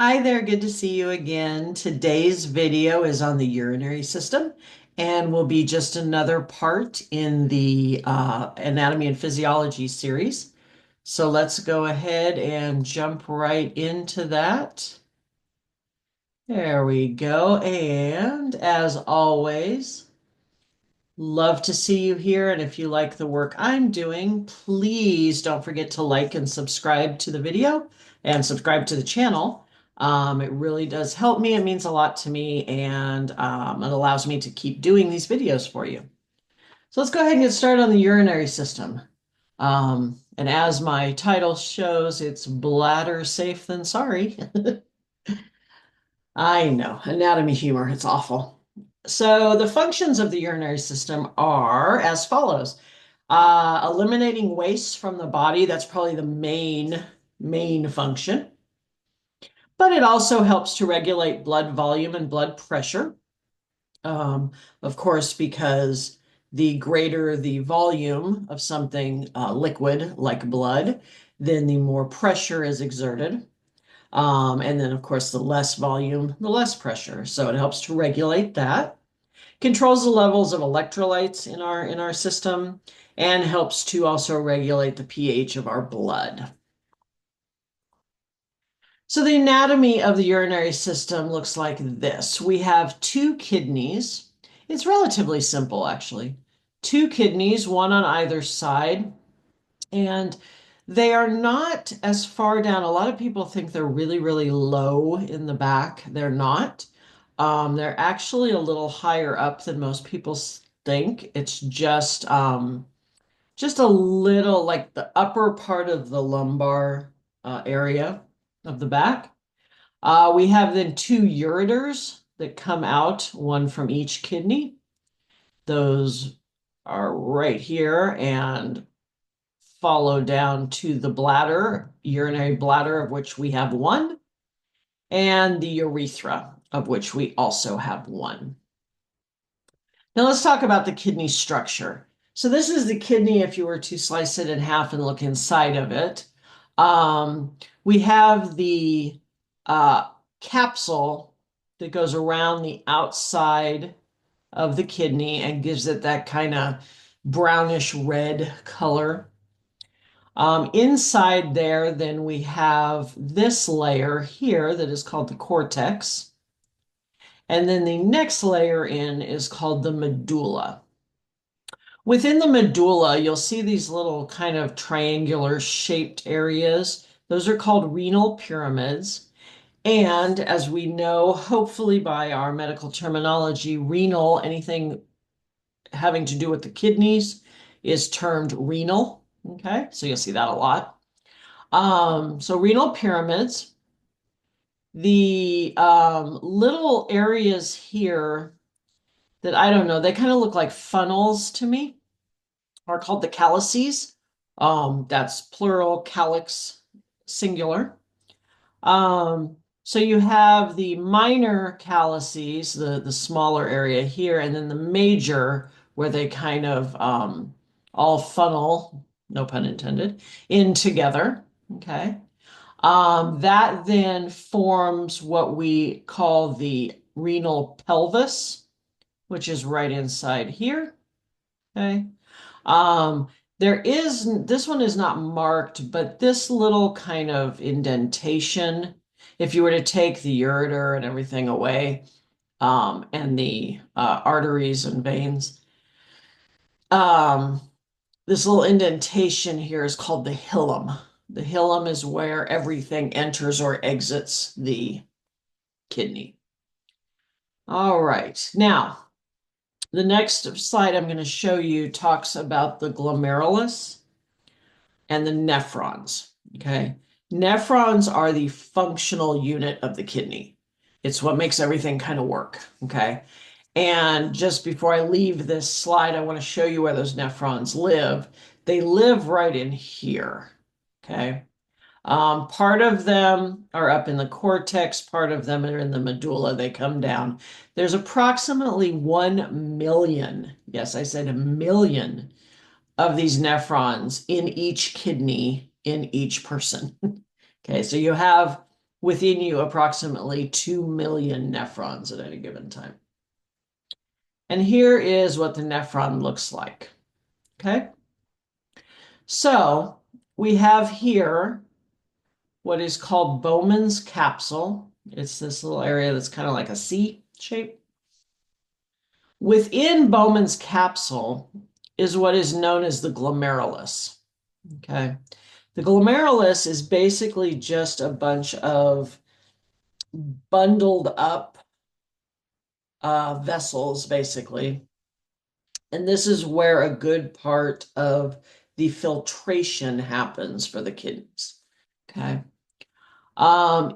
Hi there, good to see you again. Today's video is on the urinary system and will be just another part in the anatomy and physiology series. So let's go ahead and jump right into that. There we go. And as always, love to see you here. And if you like the work I'm doing, please don't forget to like and subscribe to the video and subscribe to the channel. It really does help me. It means a lot to me, and it allows me to keep doing these videos for you. So let's go ahead and get started on the urinary system. And as my title shows, it's bladder safe than sorry. I know, anatomy humor, it's awful. So the functions of the urinary system are as follows. Eliminating waste from the body, that's probably the main function. But it also helps to regulate blood volume and blood pressure. Um, of course, because the greater the volume of something liquid like blood, then the more pressure is exerted. And then, of course, the less volume, the less pressure. So it helps to regulate that. Controls the levels of electrolytes in our system and helps to also regulate the pH of our blood. So the anatomy of the urinary system looks like this. We have two kidneys. It's relatively simple, actually. Two kidneys, one on either side, and they are not as far down. A lot of people think they're really, really low in the back. They're not. They're actually a little higher up than most people think. It's just a little like the upper part of the lumbar area of the back. We have then two ureters that come out, one from each kidney. Those are right here and follow down to the bladder, urinary bladder, of which we have one, and the urethra, of which we also have one. Now let's talk about the kidney structure. So this is the kidney if you were to slice it in half and look inside of it. We have the capsule that goes around the outside of the kidney and gives it that kind of brownish red color. Inside there, then we have this layer here that is called the cortex. And then the next layer in is called the medulla. Within the medulla, you'll see these little kind of triangular shaped areas. Those are called renal pyramids. And as we know, hopefully by our medical terminology, renal, anything having to do with the kidneys, is termed renal. Okay, so you'll see that a lot. So renal pyramids, the little areas here that I don't know, they kind of look like funnels to me, are called the calyces. That's plural, calyx, singular. So you have the minor calyces, the smaller area here, and then the major where they kind of all funnel, no pun intended, in together. Okay. That then forms what we call the renal pelvis, which is right inside here. Okay. Um, this one is not marked, but this little kind of indentation, if you were to take the ureter and everything away, and the arteries and veins, um, this little indentation here is called the hilum. The hilum is where everything enters or exits the kidney. All right. Now, the next slide I'm going to show you talks about the glomerulus and the nephrons. Okay. Nephrons are the functional unit of the kidney. It's what makes everything kind of work. Okay. And just before I leave this slide, I want to show you where those nephrons live. They live right in here. Okay. Part of them are up in the cortex, part of them are in the medulla. They come down. There's approximately 1 million, yes, I said a million of these nephrons in each kidney in each person. Okay, so you have within you approximately 2 million nephrons at any given time. And here is what the nephron looks like. Okay. So we have here what is called Bowman's capsule. It's this little area that's kind of like a C shape. Within Bowman's capsule is what is known as the glomerulus. Okay. The glomerulus is basically just a bunch of bundled up vessels, basically. And this is where a good part of the filtration happens for the kidneys. Okay.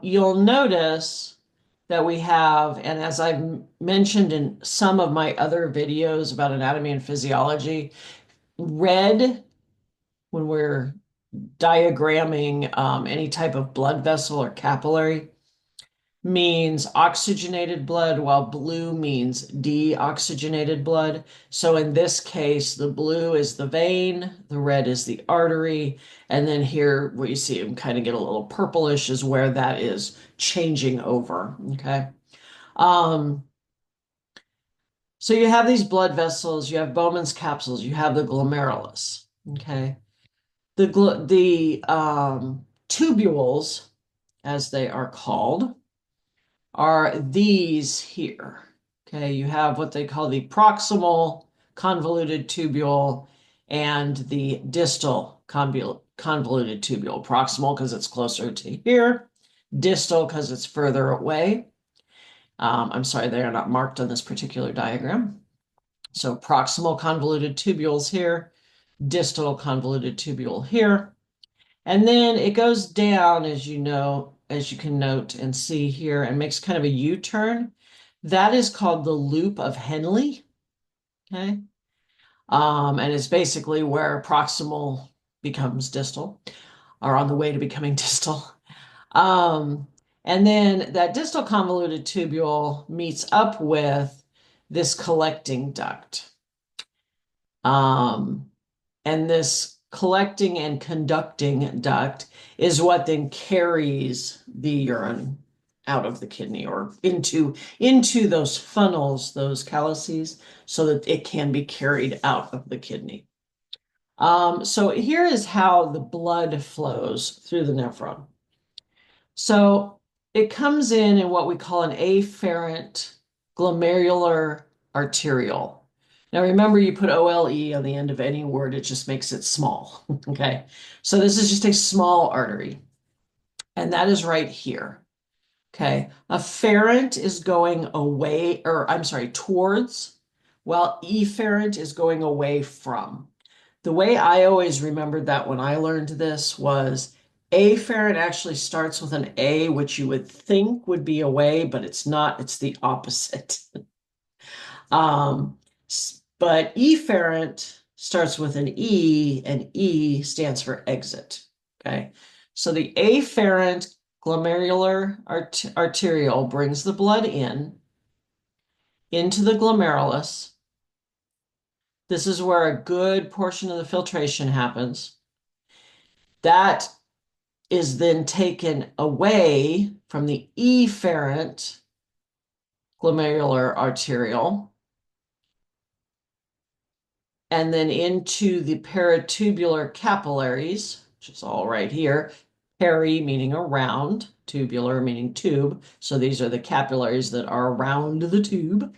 You'll notice that we have, and as I've mentioned in some of my other videos about anatomy and physiology, red, when we're diagramming any type of blood vessel or capillary, means oxygenated blood, while blue means deoxygenated blood. So in this case, the blue is the vein, the red is the artery, and then here where you see them kind of get a little purplish is where that is changing over. Okay. Um, so you have these blood vessels, you have Bowman's capsules, you have the glomerulus. Okay. The tubules, as they are called, are these here. Okay, you have what they call the proximal convoluted tubule and the distal convoluted tubule. Proximal because it's closer to here, distal because it's further away. I'm sorry, they are not marked on this particular diagram. So proximal convoluted tubules here, distal convoluted tubule here. And then it goes down, as you know, as you can note and see here, and makes kind of a U-turn. That is called the loop of Henle. Okay. And it's basically where proximal becomes distal, or on the way to becoming distal. Um, and then that distal convoluted tubule meets up with this collecting duct. And this collecting and conducting duct is what then carries the urine out of the kidney or into those funnels, those calyces, so that it can be carried out of the kidney. So here is how the blood flows through the nephron. So it comes in what we call an afferent glomerular arteriole. Now remember, you put OLE on the end of any word, it just makes it small. Okay. So this is just a small artery. And that is right here. Okay. Afferent is going away, or I'm sorry, towards, while efferent is going away from. The way I always remembered that when I learned this was afferent actually starts with an A, which you would think would be away, but it's not. It's the opposite. But efferent starts with an E, and E stands for exit. Okay. So the afferent glomerular arteriole brings the blood into the glomerulus. This is where a good portion of the filtration happens. That is then taken away from the efferent glomerular arteriole and then into the peritubular capillaries, which is all right here. Peri meaning around, tubular meaning tube. So these are the capillaries that are around the tube.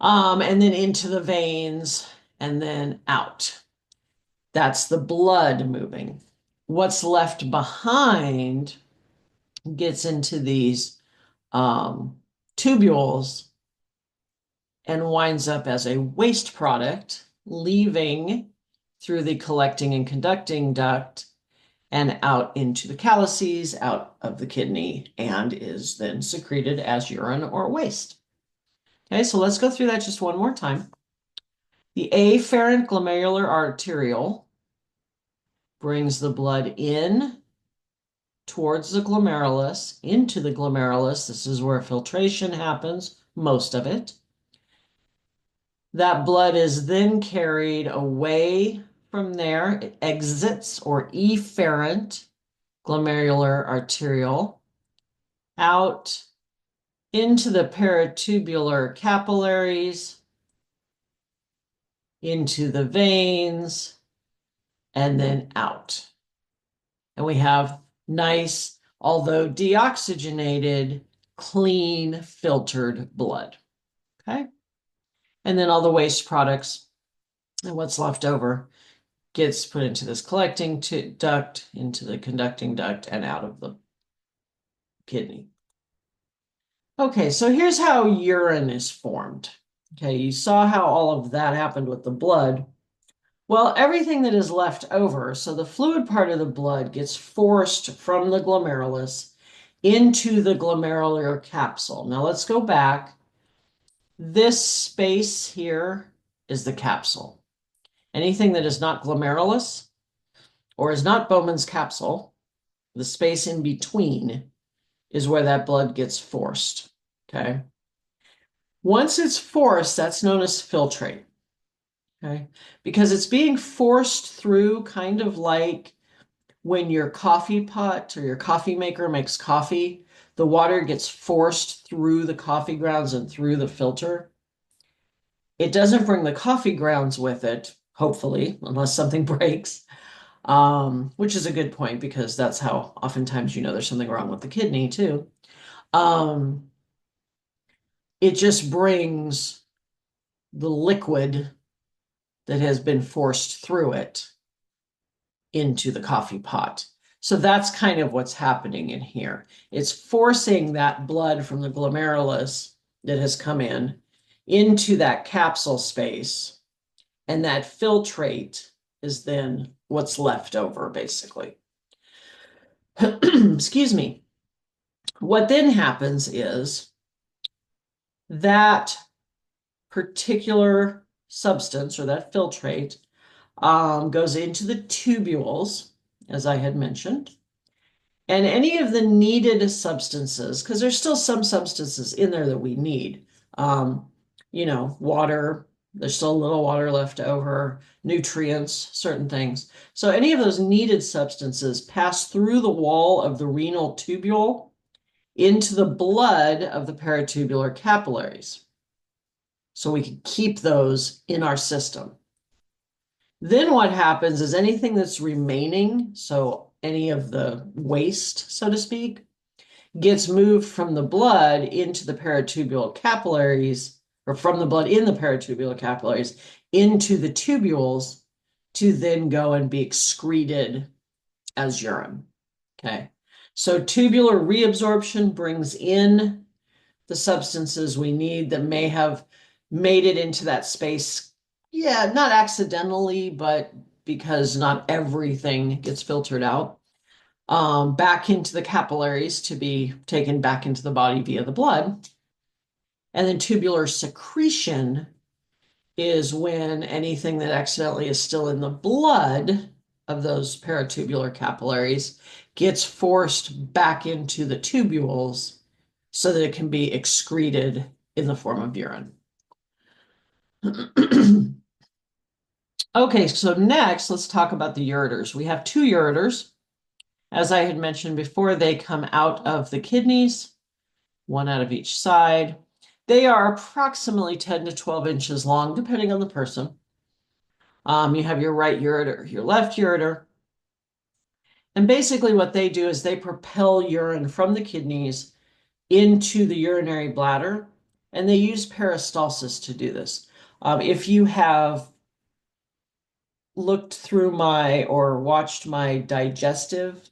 And then into the veins and then out. That's the blood moving. What's left behind gets into these tubules and winds up as a waste product, leaving through the collecting and conducting duct and out into the calyces, out of the kidney, and is then secreted as urine or waste. Okay, so let's go through that just one more time. The afferent glomerular arteriole brings the blood in towards the glomerulus, into the glomerulus. This is where filtration happens, most of it. That blood is then carried away from there. It exits or efferent glomerular arteriole out into the peritubular capillaries, into the veins, and then out. And we have nice, although deoxygenated, clean, filtered blood. Okay. And then all the waste products and what's left over gets put into this collecting duct, into the conducting duct, and out of the kidney. Okay, so here's how urine is formed. Okay, you saw how all of that happened with the blood. Well, everything that is left over, so the fluid part of the blood gets forced from the glomerulus into the glomerular capsule. Now let's go back. This space here is the capsule. Anything that is not glomerulus or is not Bowman's capsule, the space in between is where that blood gets forced. Okay. Once it's forced, that's known as filtrate. Okay. Because it's being forced through kind of like when your coffee pot or your coffee maker makes coffee, the water gets forced through the coffee grounds and through the filter. It doesn't bring the coffee grounds with it, hopefully, unless something breaks, which is a good point because that's how oftentimes you know there's something wrong with the kidney too. Um, it just brings the liquid that has been forced through it into the coffee pot. So that's kind of what's happening in here. It's forcing that blood from the glomerulus that has come in into that capsule space, and that filtrate is then what's left over, basically. Excuse me. What then happens is that particular substance or that filtrate goes into the tubules, as I had mentioned. And any of the needed substances, because there's still some substances in there that we need, water, there's still a little water left over, nutrients, certain things. So any of those needed substances pass through the wall of the renal tubule into the blood of the peritubular capillaries. So we can keep those in our system. Then what happens is anything that's remaining, so any of the waste, so to speak, gets moved from the blood into the peritubular capillaries, or from the blood in the peritubular capillaries into the tubules to then go and be excreted as urine. Okay. So tubular reabsorption brings in the substances we need that may have made it into that space. Yeah, not accidentally, but because not everything gets filtered out back into the capillaries to be taken back into the body via the blood. And then tubular secretion is when anything that accidentally is still in the blood of those peritubular capillaries gets forced back into the tubules so that it can be excreted in the form of urine. Okay, so next let's talk about the ureters. We have two ureters. As I had mentioned before, they come out of the kidneys, one out of each side. They are approximately 10 to 12 inches long, depending on the person. You have your right ureter, your left ureter. And basically what they do is they propel urine from the kidneys into the urinary bladder, and they use peristalsis to do this. If you have looked through or watched my digestive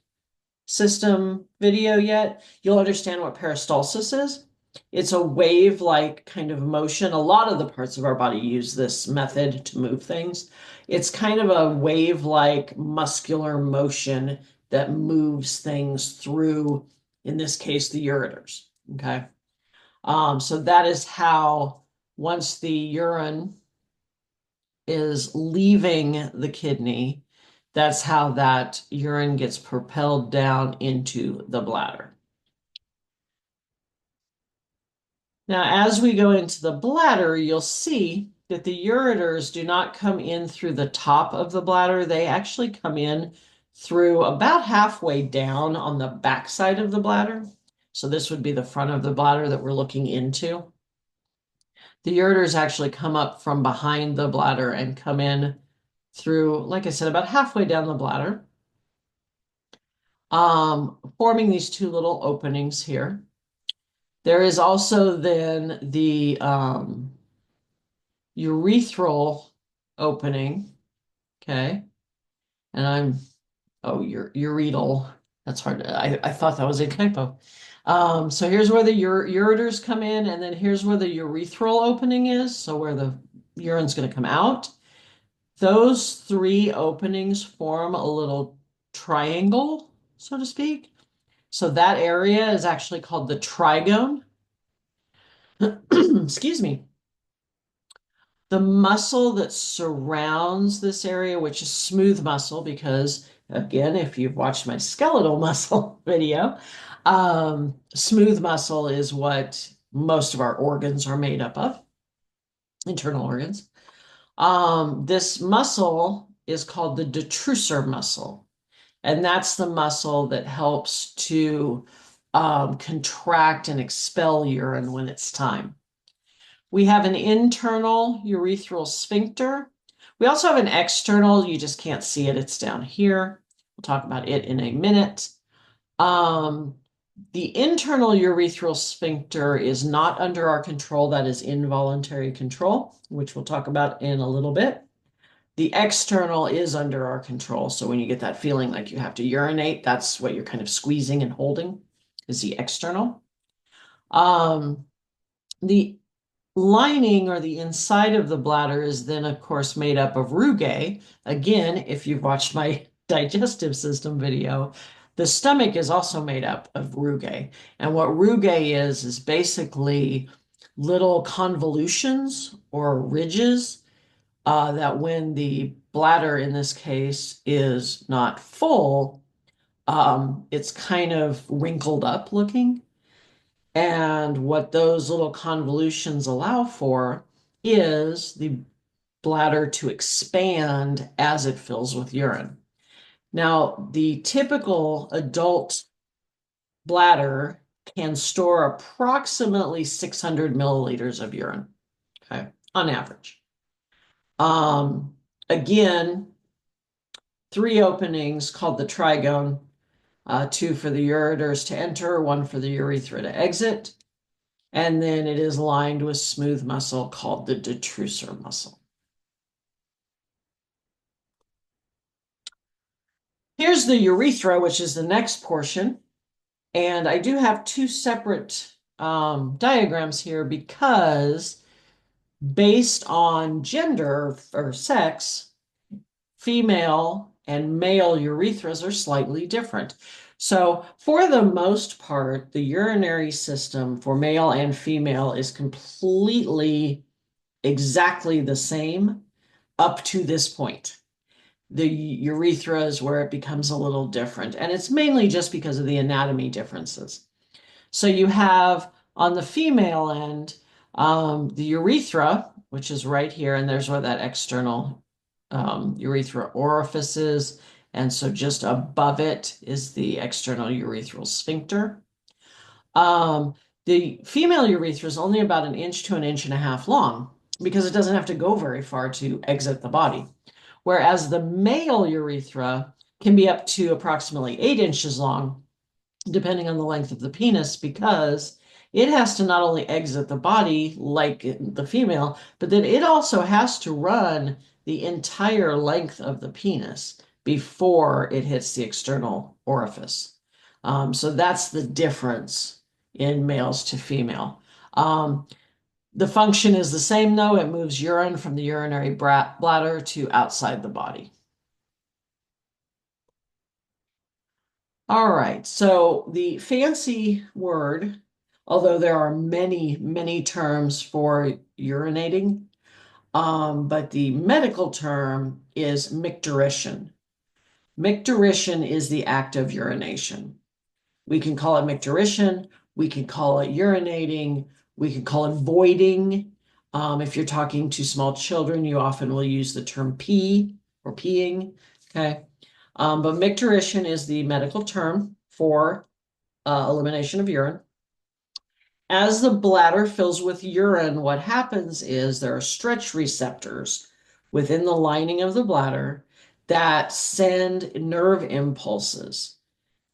system video yet, you'll understand what peristalsis is. It's a wave-like kind of motion. A lot of the parts of our body use this method to move things. It's kind of a wave-like muscular motion that moves things through, in this case, the ureters. Okay. So that is how, once the urine is leaving the kidney, that's how that urine gets propelled down into the bladder. Now, as we go into the bladder, you'll see that the ureters do not come in through the top of the bladder. They actually come in through about halfway down on the backside of the bladder. So this would be the front of the bladder that we're looking into. The ureters actually come up from behind the bladder and come in through, like I said, about halfway down the bladder, forming these two little openings here. There is also then the urethral opening, okay? And uretal. That's hard. I thought that was a typo. So here's where the ureters come in, and then here's where the urethral opening is, so where the urine's going to come out. Those three openings form a little triangle, so to speak. So that area is actually called the trigone. Excuse me. The muscle that surrounds this area, which is smooth muscle, because again, if you've watched my skeletal muscle video, smooth muscle is what most of our organs are made up of, internal organs. This muscle is called the detrusor muscle, and that's the muscle that helps to contract and expel urine when it's time. We have an internal urethral sphincter. We also have an external, you just can't see it, it's down here. We'll talk about it in a minute. The internal urethral sphincter is not under our control, that is involuntary control, which we'll talk about in a little bit. The external is under our control, so when you get that feeling like you have to urinate, that's what you're kind of squeezing and holding, is the external. The lining or the inside of the bladder is then, of course, made up of rugae. Again, if you've watched my digestive system video, the stomach is also made up of rugae. And what rugae is basically little convolutions or ridges that when the bladder, in this case, is not full, it's kind of wrinkled up looking. And what those little convolutions allow for is the bladder to expand as it fills with urine. Now, the typical adult bladder can store approximately 600 milliliters of urine, okay, on average. Again, three openings called the trigone, two for the ureters to enter, one for the urethra to exit. And then it is lined with smooth muscle called the detrusor muscle. Here's the urethra, which is the next portion. And I do have two separate diagrams here because based on gender or sex, female and male urethras are slightly different. So for the most part, the urinary system for male and female is completely exactly the same up to this point. The urethra is where it becomes a little different, and it's mainly just because of the anatomy differences. So you have on the female end, the urethra, which is right here, and there's where that external urethra orifice is. And so just above it is the external urethral sphincter. The female urethra is only about 1 inch to 1.5 inches long because it doesn't have to go very far to exit the body. Whereas the male urethra can be up to approximately 8 inches long, depending on the length of the penis, because it has to not only exit the body like the female, but then it also has to run the entire length of the penis before it hits the external orifice. So that's the difference in males to female. The function is the same though. It moves urine from the urinary bladder to outside the body. All right, so the fancy word, although there are many, many terms for urinating, but the medical term is micturition. Micturition is the act of urination. We can call it micturition, we can call it urinating, we can call it voiding. If you're talking to small children, you often will use the term pee or peeing, okay? But micturition is the medical term for elimination of urine. As the bladder fills with urine, what happens is there are stretch receptors within the lining of the bladder that send nerve impulses.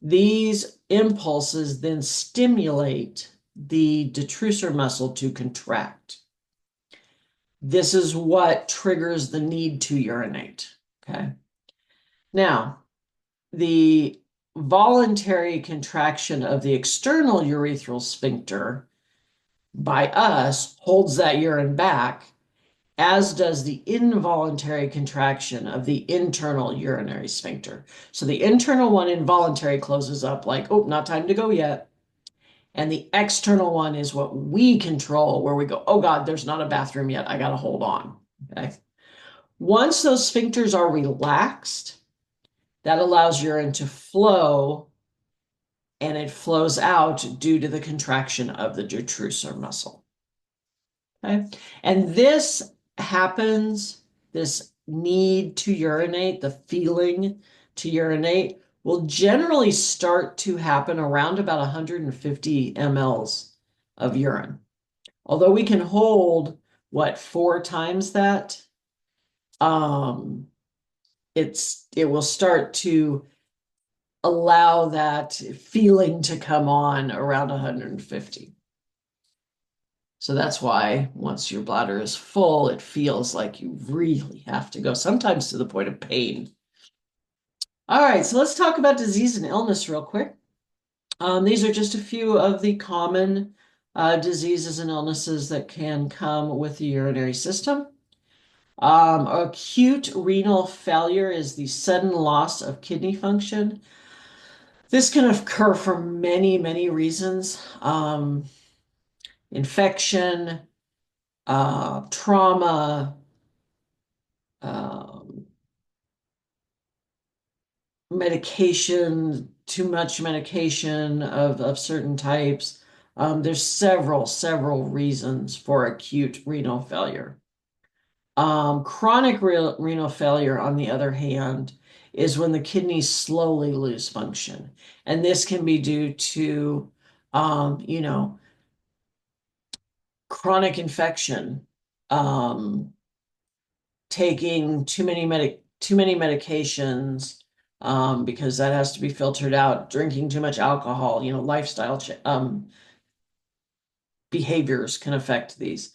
These impulses then stimulate the detrusor muscle to contract. This is what triggers the need to urinate. Okay. Now, the voluntary contraction of the external urethral sphincter by us holds that urine back, as does the involuntary contraction of the internal urinary sphincter. So the internal one, involuntary, closes up like, oh, not time to go yet. And the external one is what we control, where we go, oh God, there's not a bathroom yet. I got to hold on. Okay. Once those sphincters are relaxed, that allows urine to flow, and it flows out due to the contraction of the detrusor muscle. Okay. And this happens, this need to urinate, the feeling to urinate, will generally start to happen around about 150 mLs of urine. Although we can hold, what, 4 times that, um, it will start to allow that feeling to come on around 150. So that's why once your bladder is full, it feels like you really have to go, sometimes to the point of pain. All right, so let's talk about disease and illness real quick. These are just a few of the common diseases and illnesses that can come with the urinary system. Acute renal failure is the sudden loss of kidney function. This can occur for many, many reasons. Infection, trauma, um, medication, too much medication of certain types. There's several reasons for acute renal failure. Chronic renal failure, on the other hand, is when the kidneys slowly lose function. And this can be due to, you know, chronic infection, taking too many medications, because that has to be filtered out, drinking too much alcohol, lifestyle behaviors can affect these.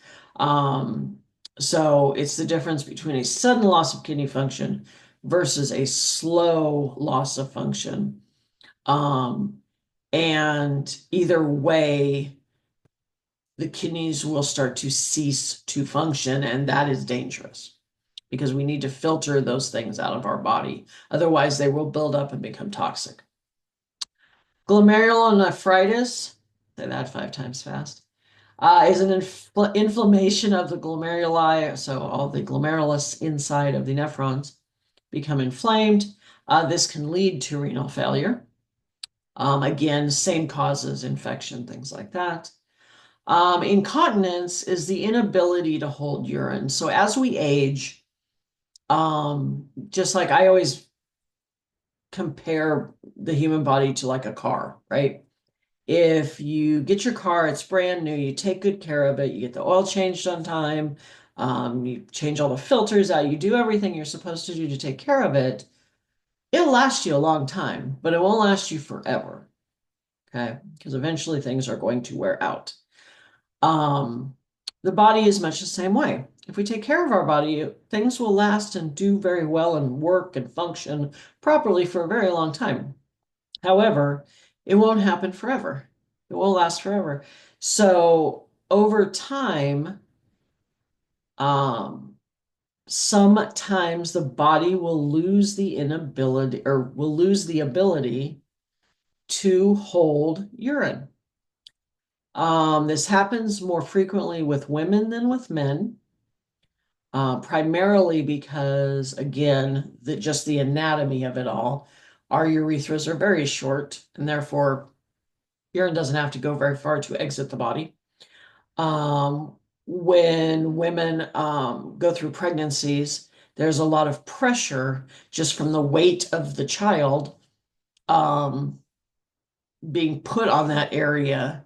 So it's the difference between a sudden loss of kidney function versus a slow loss of function. And either way, the kidneys will start to cease to function, and that is dangerous because we need to filter those things out of our body. Otherwise, they will build up and become toxic. Glomerulonephritis, say that 5 times fast, is an inflammation of the glomeruli. So all the glomerulus inside of the nephrons become inflamed. This can lead to renal failure. Again, same causes, infection, things like that. Incontinence is the inability to hold urine. So as we age, just like I always compare the human body to like a car, right? If you get your car, it's brand new, you take good care of it, you get the oil changed on time, you change all the filters out, you do everything you're supposed to do to take care of it, it'll last you a long time, but it won't last you forever. Okay? Because eventually things are going to wear out. The body is much the same way. If we take care of our body, things will last and do very well and work and function properly for a very long time. However, it won't happen forever. It won't last forever. So over time, sometimes the body will lose the inability or will lose the ability to hold urine. This happens more frequently with women than with men, primarily because, again, just the anatomy of it all. Our urethras are very short, and therefore urine doesn't have to go very far to exit the body. When women go through pregnancies, there's a lot of pressure just from the weight of the child being put on that area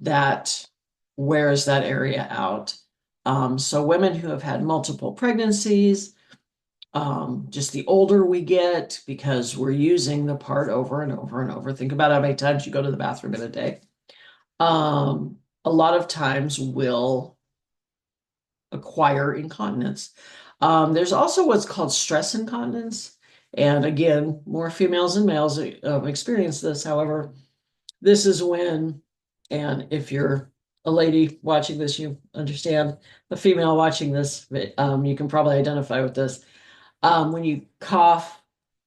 that wears that area out. So women who have had multiple pregnancies, just the older we get, because we're using the part over and over and over. Think about how many times you go to the bathroom in a day. A lot of times will acquire incontinence. There's also what's called stress incontinence. And again, more females and males experience this. However, this is when, and if you're a lady watching this, you understand. A female watching this, you can probably identify with this. When you cough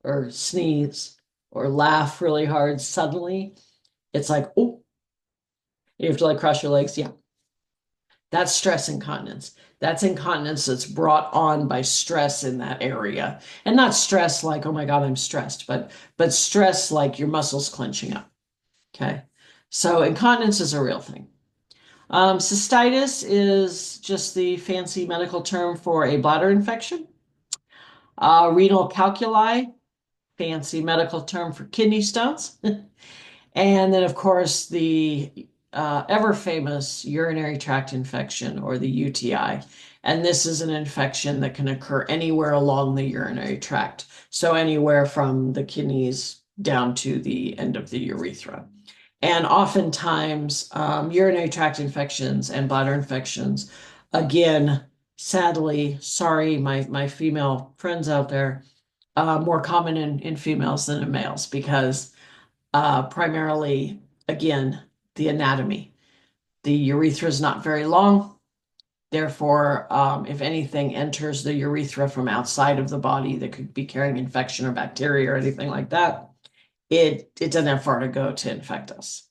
or sneeze or laugh really hard suddenly, it's like, oh, you have to like cross your legs. Yeah, that's stress incontinence. That's incontinence that's brought on by stress in that area. And not stress like, oh my God, I'm stressed, but stress like your muscles clenching up. Okay. So incontinence is a real thing. Cystitis is just the fancy medical term for a bladder infection. Renal calculi, fancy medical term for kidney stones. And then, of course, the ever famous urinary tract infection or the UTI. And this is an infection that can occur anywhere along the urinary tract. So, anywhere from the kidneys down to the end of the urethra. And oftentimes, urinary tract infections and bladder infections, again, sadly, sorry, my female friends out there, more common in females than in males because primarily, again, the anatomy. The urethra is not very long. Therefore, if anything enters the urethra from outside of the body that could be carrying infection or bacteria or anything like that, it doesn't have far to go to infect us.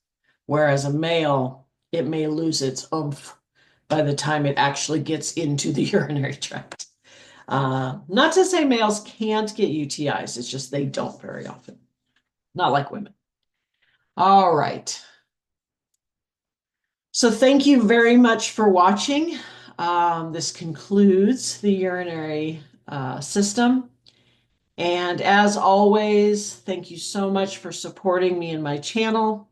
Whereas a male, it may lose its oomph by the time it actually gets into the urinary tract. Not to say males can't get UTIs, it's just they don't very often. Not like women. All right. So thank you very much for watching. This concludes the urinary system. And as always, thank you so much for supporting me and my channel.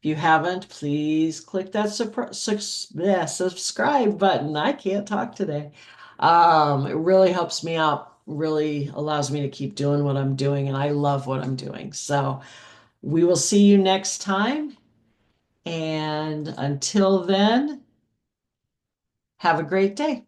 If you haven't, please click that subscribe button. I can't talk today. It really helps me out, really allows me to keep doing what I'm doing, and I love what I'm doing. So we will see you next time. And until then, have a great day.